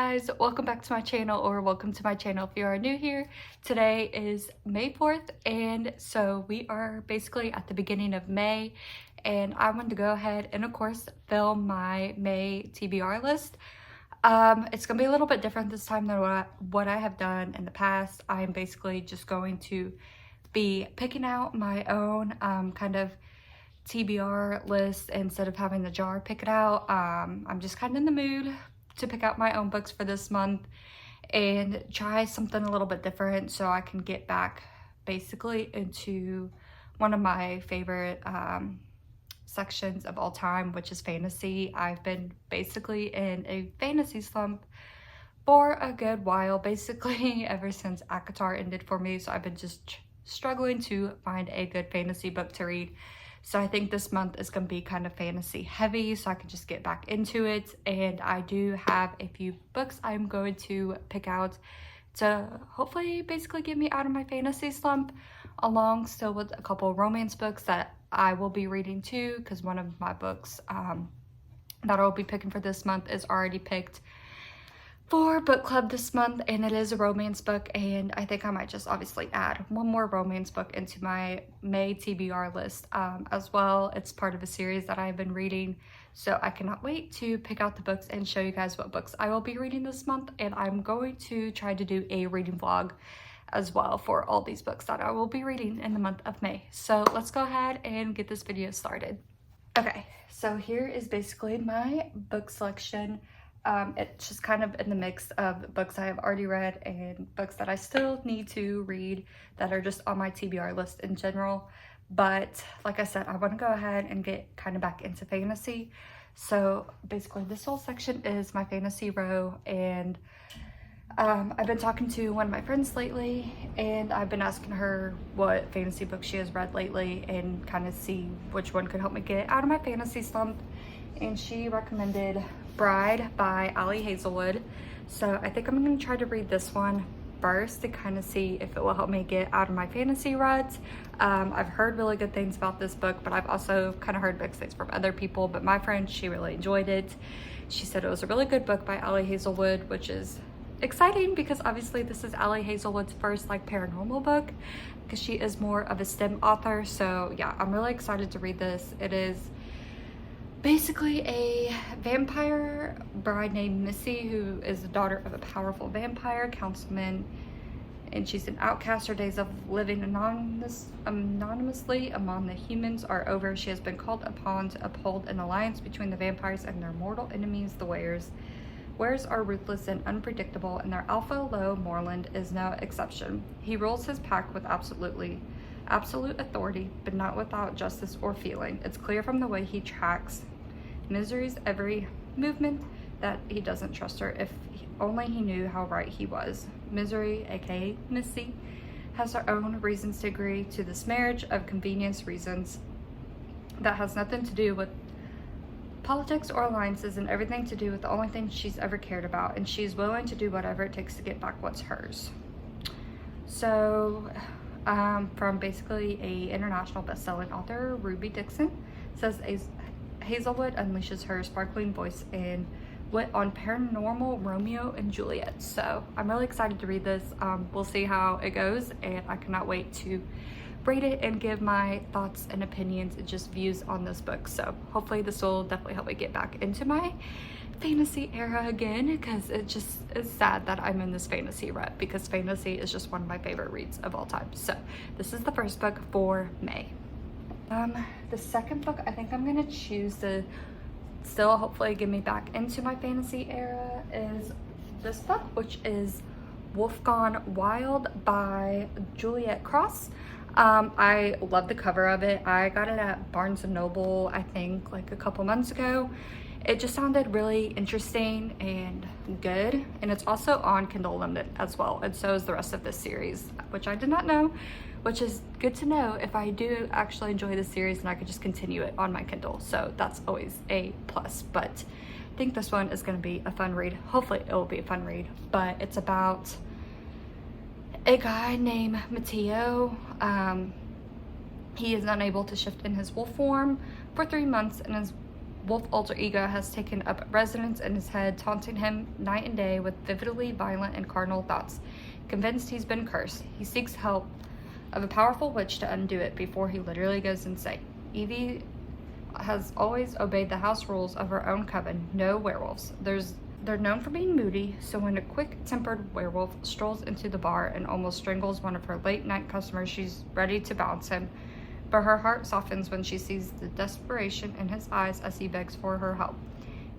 guys, welcome back to my channel, or welcome to my channel if you are new here. Today is May 4th, and so we are basically at the beginning of May, and I wanted to go ahead and of course film my May TBR list. It's gonna be a little bit different this time than what I have done in the past. I am basically just going to be picking out my own kind of TBR list instead of having the jar pick it out. I'm just kind of in the mood to pick out my own books for this month and try something a little bit different so I can get back basically into one of my favorite sections of all time, which is fantasy. I've been basically in a fantasy slump for a good while, basically ever since ACOTAR ended for me, so I've been just struggling to find a good fantasy book to read. So I think this month is going to be kind of fantasy heavy so I can just get back into it. And I do have a few books I'm going to pick out to hopefully basically get me out of my fantasy slump, along still with a couple romance books that I will be reading too, because one of my books that I'll be picking for this month is already picked for book club this month, and it is a romance book, and I think I might just obviously add one more romance book into my May TBR list as well. It's part of a series that I've been reading, so I cannot wait to pick out the books and show you guys what books I will be reading this month. And I'm going to try to do a reading vlog as well for all these books that I will be reading in the month of May. So let's go ahead and get this video started. Okay, so here is basically my book selection. It's just kind of in the mix of books I have already read and books that I still need to read that are just on my TBR list in general. But like I said, I want to go ahead and get kind of back into fantasy. So basically this whole section is my fantasy row, and I've been talking to one of my friends lately, and I've been asking her what fantasy books she has read lately and kind of see which one could help me get out of my fantasy slump. And she recommended Bride by Ali Hazelwood. So I think I'm going to try to read this one first to kind of see if it will help me get out of my fantasy ruts. I've heard really good things about this book, but I've also kind of heard mixed things from other people. But my friend, she really enjoyed it. She said it was a really good book by Ali Hazelwood, which is exciting because obviously this is Ali Hazelwood's first like paranormal book, because she is more of a STEM author. So yeah, I'm really excited to read this. It is basically a vampire bride named Missy, who is the daughter of a powerful vampire councilman, and she's an outcast. Her days of living anonymously among the humans are over. She has been called upon to uphold an alliance between the vampires and their mortal enemies, the Wares. Wares are ruthless and unpredictable, and their alpha, Lo Moreland, is no exception. He rules his pack with absolute authority, but not without justice or feeling. It's clear from the way he tracks Misery's every movement that he doesn't trust her. If only he knew how right he was. Misery, aka Missy, has her own reasons to agree to this marriage of convenience reasons that has nothing to do with politics or alliances, and everything to do with the only thing she's ever cared about, and she's willing to do whatever it takes to get back what's hers. So from basically a international best-selling author, Ruby Dixon, says Hazelwood unleashes her sparkling voice and wit on paranormal Romeo and Juliet. So I'm really excited to read this. We'll see how it goes, and I cannot wait to rate it and give my thoughts and opinions and just views on this book. So hopefully this will definitely help me get back into my fantasy era again, because it just is sad that I'm in this fantasy rut, because fantasy is just one of my favorite reads of all time. So this is the first book for May. The second book I think I'm gonna choose to still hopefully get me back into my fantasy era is this book, which is Wolf Gone Wild by Juliet Cross. I love the cover of it. I got it at Barnes & Noble, I think like a couple months ago. It just sounded really interesting and good, and it's also on Kindle Unlimited as well, and so is the rest of this series, which I did not know, which is good to know if I do actually enjoy this series and I could just continue it on my Kindle. So that's always a plus. But I think this one is going to be a fun read. Hopefully it will be a fun read. But it's about a guy named Matteo. He is unable to shift in his wolf form for 3 months and is wolf alter ego has taken up residence in his head, taunting him night and day with vividly violent and carnal thoughts. Convinced he's been cursed, he seeks help of a powerful witch to undo it before he literally goes insane. Evie has always obeyed the house rules of her own coven. No werewolves. They're known for being moody, so when a quick-tempered werewolf strolls into the bar and almost strangles one of her late-night customers, she's ready to bounce him. But her heart softens when she sees the desperation in his eyes as he begs for her help.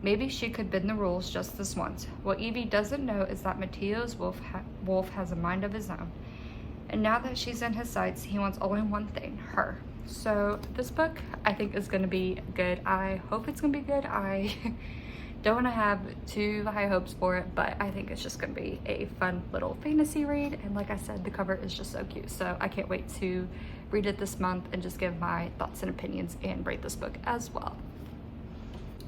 Maybe she could bend the rules just this once. What Evie doesn't know is that Matteo's wolf has a mind of his own. And now that she's in his sights, he wants only one thing, her. So this book, I think, is going to be good. I hope it's going to be good. I don't want to have too high hopes for it, but I think it's just going to be a fun little fantasy read. And like I said, the cover is just so cute. So I can't wait to read it this month and just give my thoughts and opinions and rate this book as well.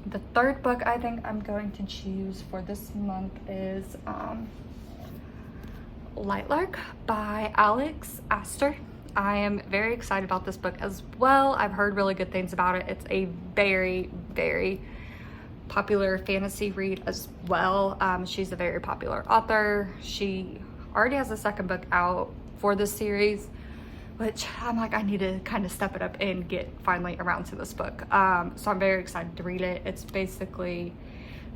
The third book I think I'm going to choose for this month is Lightlark by Alex Astor. I am very excited about this book as well. I've heard really good things about it. It's a very, very popular fantasy read as well. She's a very popular author. She already has a second book out for this series, which I'm like, I need to kind of step it up and get finally around to this book. So I'm very excited to read it. It's basically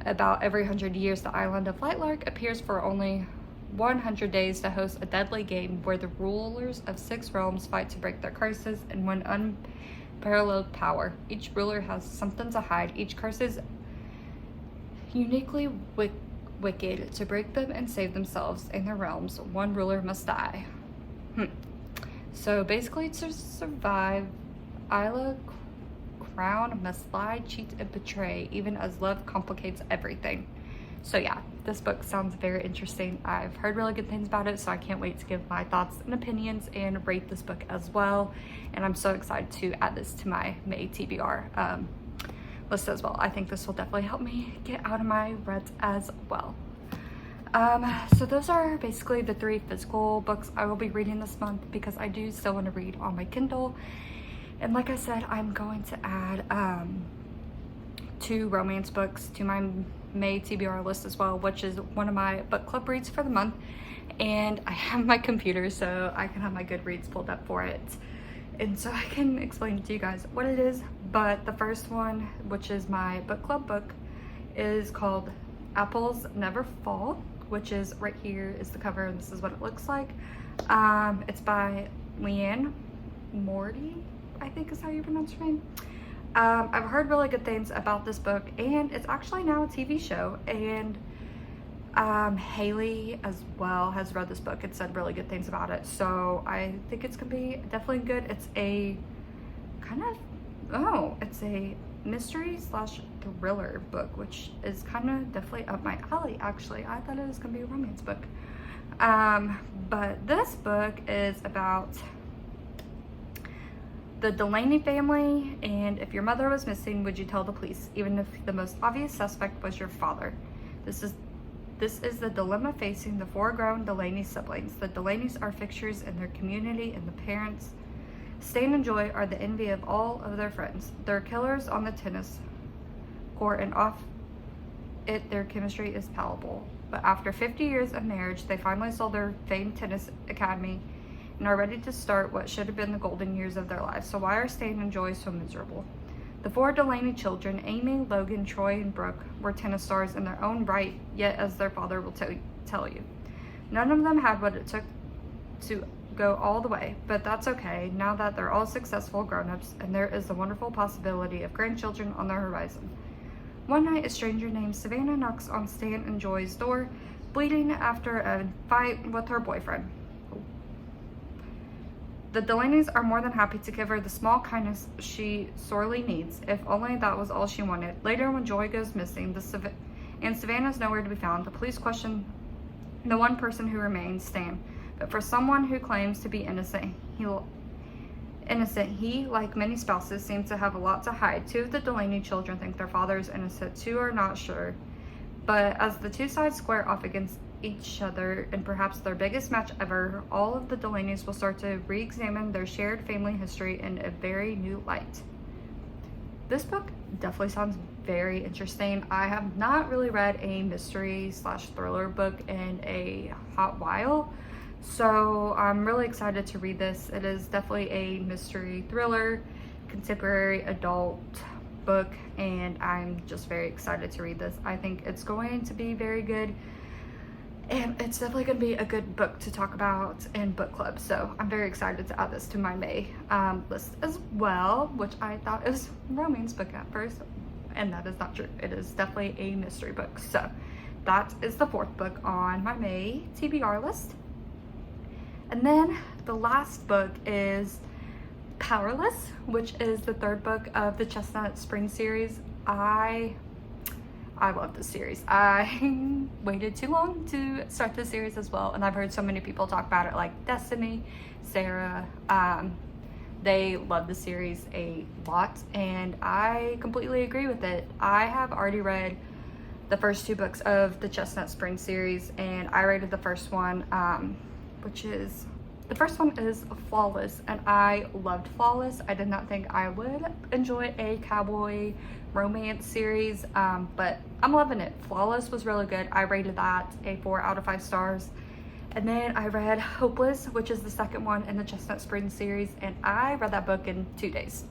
about every 100 years, the island of Lightlark appears for only 100 days to host a deadly game where the rulers of 6 realms fight to break their curses and win unparalleled power. Each ruler has something to hide. Each curse is uniquely wicked. To break them and save themselves and their realms, one ruler must die. So basically, to survive, Isla Crown must lie, cheat, and betray, even as love complicates everything. So yeah, this book sounds very interesting. I've heard really good things about it, so I can't wait to give my thoughts and opinions and rate this book as well. And I'm so excited to add this to my May TBR list as well. I think this will definitely help me get out of my ruts as well. So those are basically the 3 physical books I will be reading this month, because I do still want to read on my Kindle. And like I said, I'm going to add 2 romance books to my May TBR list as well, which is one of my book club reads for the month. And I have my computer, so I can have my Goodreads pulled up for it, and so I can explain to you guys what it is. But the first one, which is my book club book, is called Apples Never Fall, which is right here is the cover, and this is what it looks like. It's by Leanne Morty, I think is how you pronounce her name. I've heard really good things about this book, and it's actually now a TV show, and Haley as well has read this book and said really good things about it, so I think it's gonna be definitely good. It's a kind of, it's a mystery slash thriller book, which is kind of definitely up my alley. Actually, I thought it was gonna be a romance book, but this book is about the Delaney family, and if your mother was missing, would you tell the police, even if the most obvious suspect was your father? This is the dilemma facing the 4 grown Delaney siblings. The Delaneys are fixtures in their community, and the parents, Stan and Joy, are the envy of all of their friends. They're killers on the tennis court, and off it their chemistry is palpable. But after 50 years of marriage, they finally sold their famed tennis academy and are ready to start what should have been the golden years of their lives. So why are Stan and Joy so miserable? The 4 Delaney children, Amy, Logan, Troy, and Brooke, were tennis stars in their own right, yet as their father will tell you, none of them had what it took to go all the way. But that's okay, now that they're all successful grown-ups, and there is the wonderful possibility of grandchildren on the horizon. One night, a stranger named Savannah knocks on Stan and Joy's door, bleeding after a fight with her boyfriend. The Delaneys are more than happy to give her the small kindness she sorely needs, if only that was all she wanted. Later, when Joy goes missing and Savannah's nowhere to be found, the police question the one person who remains, Stan. But for someone who claims to be innocent, he, like many spouses, seems to have a lot to hide. 2 of the Delaney children think their father is innocent, 2 are not sure. But as the 2 sides square off against each other in perhaps their biggest match ever, all of the Delaneys will start to re-examine their shared family history in a very new light. this book definitely sounds very interesting. I have not really read a mystery slash thriller book in a hot while, so I'm really excited to read this. It is definitely a mystery thriller, contemporary adult book, and I'm just very excited to read this. I think it's going to be very good, and it's definitely going to be a good book to talk about in book club. So I'm very excited to add this to my May list as well, which I thought it was a romance book at first, and that is not true. It is definitely a mystery book. So that is the 4th book on my May TBR list. And then the last book is Powerless, which is the 3rd book of the Chestnut Spring series. I love this series. I waited too long to start this series as well, and I've heard so many people talk about it, like Destiny, Sarah. They love the series a lot, and I completely agree with it. I have already read the first 2 books of the Chestnut Spring series, and I rated the first one, the first one is Flawless, and I loved Flawless. I did not think I would enjoy a cowboy romance series, but I'm loving it. Flawless was really good. I rated that a 4 out of 5 stars. And then I read Hopeless, which is the 2nd one in the Chestnut Spring series, and I read that book in 2 days.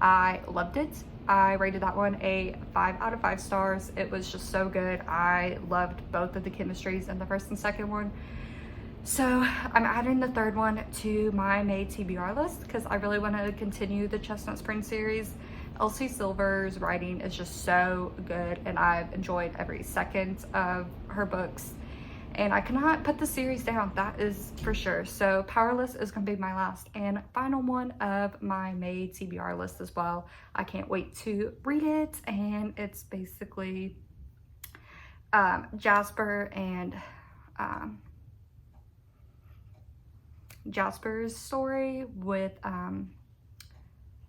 I loved it. I rated that one a 5 out of 5 stars. It was just so good. I loved both of the chemistries in the 1st and 2nd one. So I'm adding the 3rd one to my May TBR list because I really want to continue the Chestnut Spring series. Elsie Silver's writing is just so good, and I've enjoyed every second of her books, and I cannot put the series down, that is for sure. So Powerless is going to be my last and final one of my May TBR list as well. I can't wait to read it, and it's basically Jasper and Jasper's story with I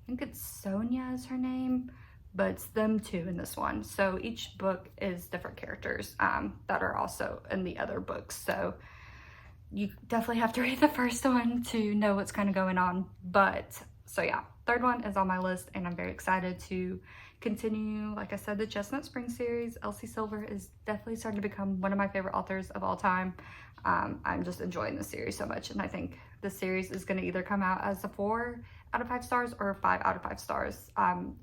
think it's Sonia is her name, but it's them 2 in this one. So each book is different characters that are also in the other books. So you definitely have to read the first one to know what's kind of going on. But so yeah, 3rd one is on my list, and I'm very excited to continue, like I said, the Chestnut Spring series. Elsie Silver is definitely starting to become one of my favorite authors of all time. I'm just enjoying the series so much, and I think the series is going to either come out as a 4 out of 5 stars or 5 out of 5 stars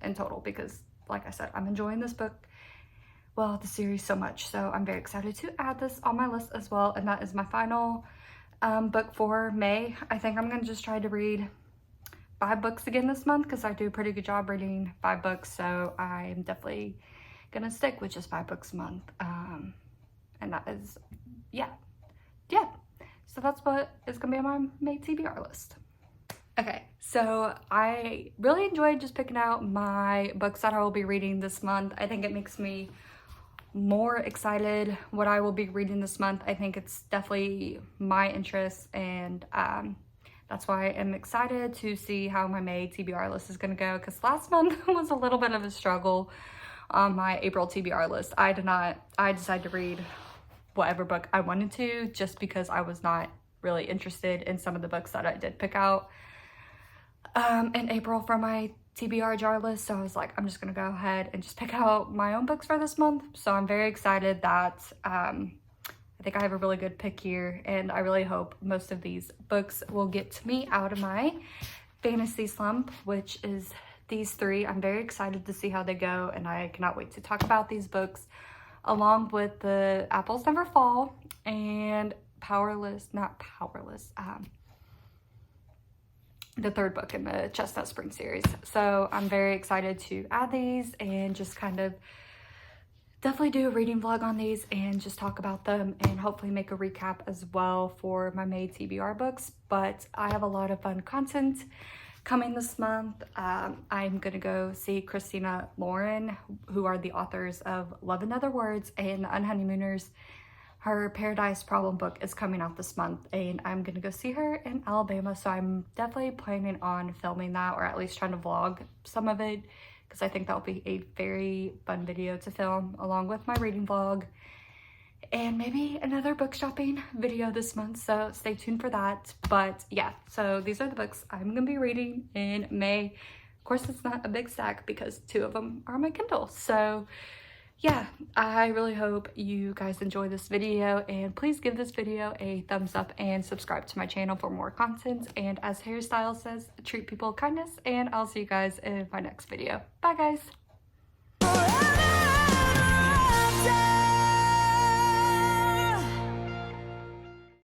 in total, because like I said, I'm enjoying this book, well, the series so much. So I'm very excited to add this on my list as well, and that is my final book for May. I think I'm going to just try to read 5 books again this month because I do a pretty good job reading 5 books, so I'm definitely going to stick with just 5 books a month. And that is, yeah. So that's what is going to be on my May TBR list. Okay, so I really enjoyed just picking out my books that I will be reading this month. I think it makes me more excited what I will be reading this month. I think it's definitely my interest, and that's why I'm excited to see how my May TBR list is going to go, because last month was a little bit of a struggle on my April TBR list. I decided to read whatever book I wanted to, just because I was not really interested in some of the books that I did pick out in April for my TBR jar list. So I was like, I'm just gonna go ahead and just pick out my own books for this month. So I'm very excited that I think I have a really good pick here, and I really hope most of these books will get me out of my fantasy slump, which is these 3. I'm very excited to see how they go, and I cannot wait to talk about these books along with the Apples Never Fall and the 3rd book in the Chestnut Spring series. So I'm very excited to add these and just kind of definitely do a reading vlog on these and just talk about them, and hopefully make a recap as well for my May TBR books. But I have a lot of fun content coming this month. I'm gonna go see Christina Lauren, who are the authors of Love in Other Words and The Unhoneymooners. Her Paradise Problem book is coming out this month, and I'm gonna go see her in Alabama. So I'm definitely planning on filming that, or at least trying to vlog some of it, because I think that'll be a very fun video to film along with my reading vlog, and maybe another book shopping video this month. So stay tuned for that. But yeah, so these are the books I'm gonna be reading in May. Of course, it's not a big stack because 2 of them are my Kindle. So yeah, I really hope you guys enjoy this video, and please give this video a thumbs up and subscribe to my channel for more content. And as Hairstyle says, treat people with kindness, and I'll see you guys in my next video. Bye guys.